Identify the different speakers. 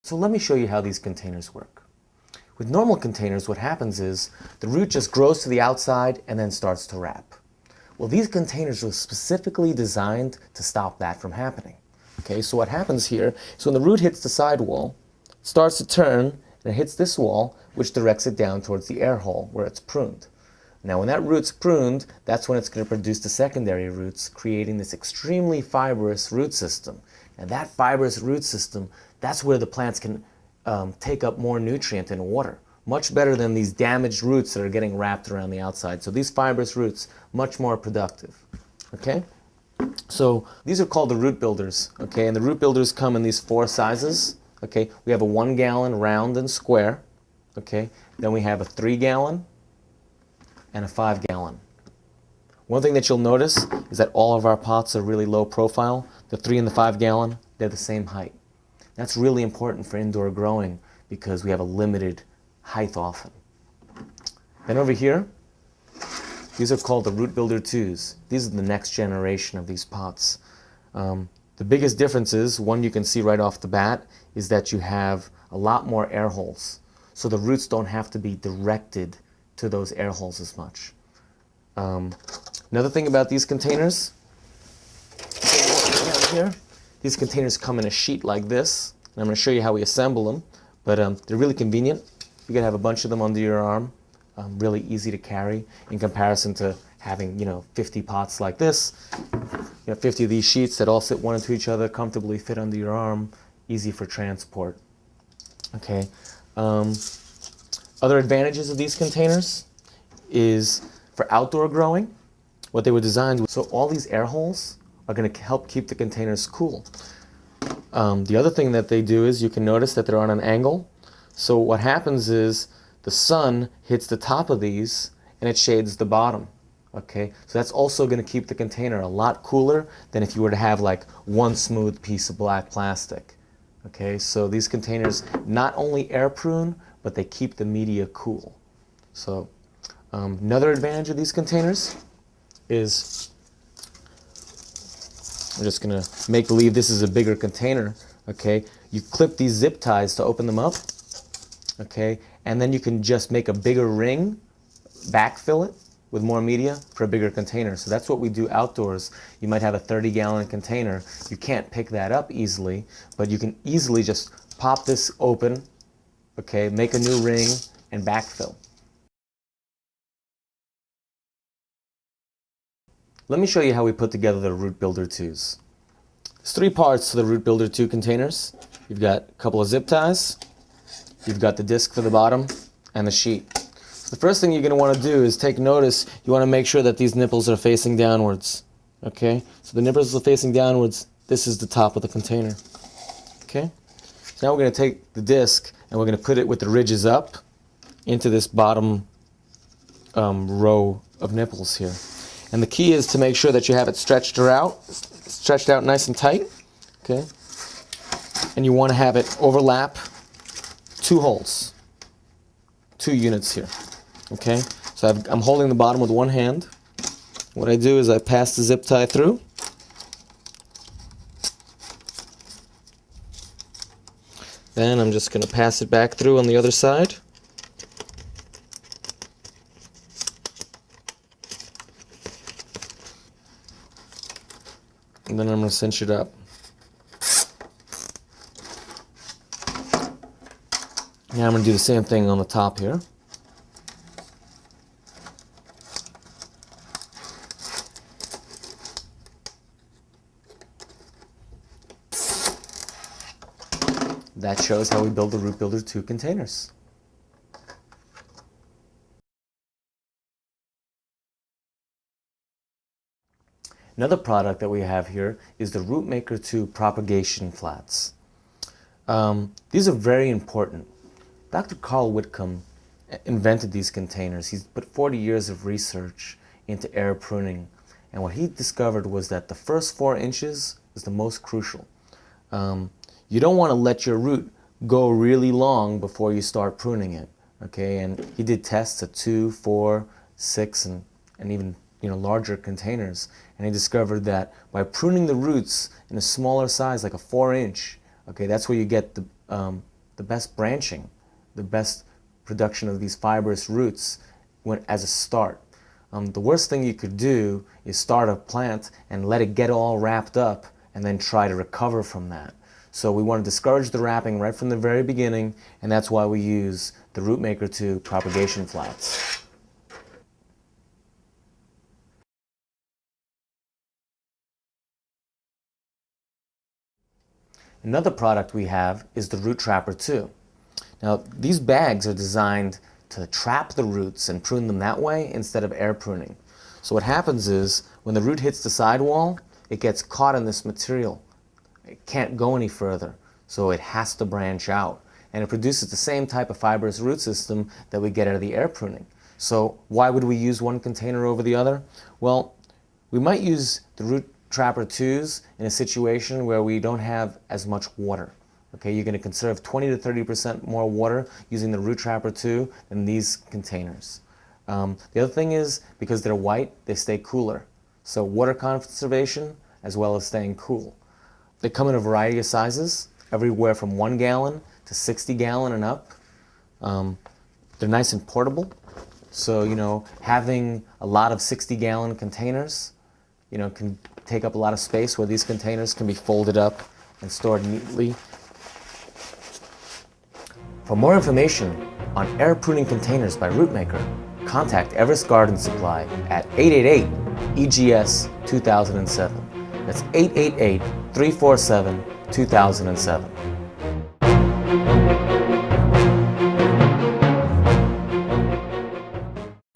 Speaker 1: So let me show you how these containers work. With normal containers, what happens is the root just grows to the outside and then starts to wrap. Well, these containers were specifically designed to stop that from happening. Okay, so what happens here is when the root hits the sidewall, it starts to turn and it hits this wall, which directs it down towards the air hole where it's pruned. Now, when that root's pruned, that's when it's going to produce the secondary roots, creating this extremely fibrous root system. And that fibrous root system, that's where the plants can take up more nutrient and water, much better than these damaged roots that are getting wrapped around the outside. So these fibrous roots, much more productive. Okay? So these are called the root builders. Okay? And the root builders come in these 4 sizes. Okay? We have a 1 gallon round and square. Okay? Then we have a 3 gallon and a 5 gallon. One thing that you'll notice is that all of our pots are really low profile. The 3 and the 5 gallon, they're the same height. That's really important for indoor growing because we have a limited height often. Then over here, these are called the Root Builder 2s. These are the next generation of these pots. The biggest difference is, one you can see right off the bat, is that you have a lot more air holes. So the roots don't have to be directed to those air holes as much. Another thing about these containers, here, these containers come in a sheet like this, and I'm going to show you how we assemble them, but they're really convenient. You can have a bunch of them under your arm, really easy to carry in comparison to having 50 pots like this. 50 of these sheets that all sit one into each other, comfortably fit under your arm, easy for transport. Okay. Other advantages of these containers is for outdoor growing. What they were designed with, so all these air holes are going to help keep the containers cool. The other thing that they do is you can notice that they're on an angle. So what happens is the sun hits the top of these and it shades the bottom. Okay, so that's also going to keep the container a lot cooler than if you were to have like one smooth piece of black plastic. Okay, so these containers not only air prune, but they keep the media cool. So another advantage of these containers is, I'm just going to make believe this is a bigger container. Okay, you clip these zip ties to open them up. Okay, and then you can just make a bigger ring, backfill it with more media for a bigger container. So that's what we do outdoors. You might have a 30-gallon container. You can't pick that up easily, but you can easily just pop this open, okay, make a new ring, and backfill. Let me show you how we put together the Root Builder 2s. There's 3 parts to the Root Builder 2 containers. You've got a couple of zip ties, you've got the disc for the bottom, and the sheet. The first thing you're going to want to do is take notice, you want to make sure that these nipples are facing downwards. Okay? So the nipples are facing downwards, this is the top of the container. Okay? So now we're going to take the disc and we're going to put it with the ridges up into this bottom row of nipples here. And the key is to make sure that you have it stretched out nice and tight. Okay? And you want to have it overlap 2 holes, 2 units here. Okay? So I'm holding the bottom with one hand. What I do is I pass the zip tie through. Then I'm just going to pass it back through on the other side. And then I'm going to cinch it up. Now I'm going to do the same thing on the top here. That shows how we build the Root Builder 2 containers. Another product that we have here is the Root Maker 2 propagation flats. These are very important. Dr. Carl Whitcomb invented these containers. He's put 40 years of research into air pruning, and what he discovered was that the first 4 inches is the most crucial. You don't want to let your root go really long before you start pruning it. Okay, and he did tests at 2, 4, 6, and even larger containers, and he discovered that by pruning the roots in a smaller size, like a 4-inch, okay, that's where you get the best branching, the best production of these fibrous roots as a start. The worst thing you could do is start a plant and let it get all wrapped up and then try to recover from that. So we want to discourage the wrapping right from the very beginning, and that's why we use the Rootmaker 2 propagation flats. Another product we have is the Root Trapper 2. Now, these bags are designed to trap the roots and prune them that way instead of air pruning. So what happens is, when the root hits the sidewall, it gets caught in this material. It can't go any further, so it has to branch out. And it produces the same type of fibrous root system that we get out of the air pruning. So why would we use one container over the other? Well, we might use the Root Trapper 2s in a situation where we don't have as much water. Okay, you're going to conserve 20 to 30% more water using the Root Trapper 2 than these containers. The other thing is, because they're white, they stay cooler. So water conservation as well as staying cool. They come in a variety of sizes, everywhere from 1 gallon to 60 gallon and up. They're nice and portable. So, having a lot of 60-gallon containers, can take up a lot of space, where these containers can be folded up and stored neatly. For more information on air pruning containers by Rootmaker, contact Everest Garden Supply at 888-EGS-2007. That's 888-347-2007.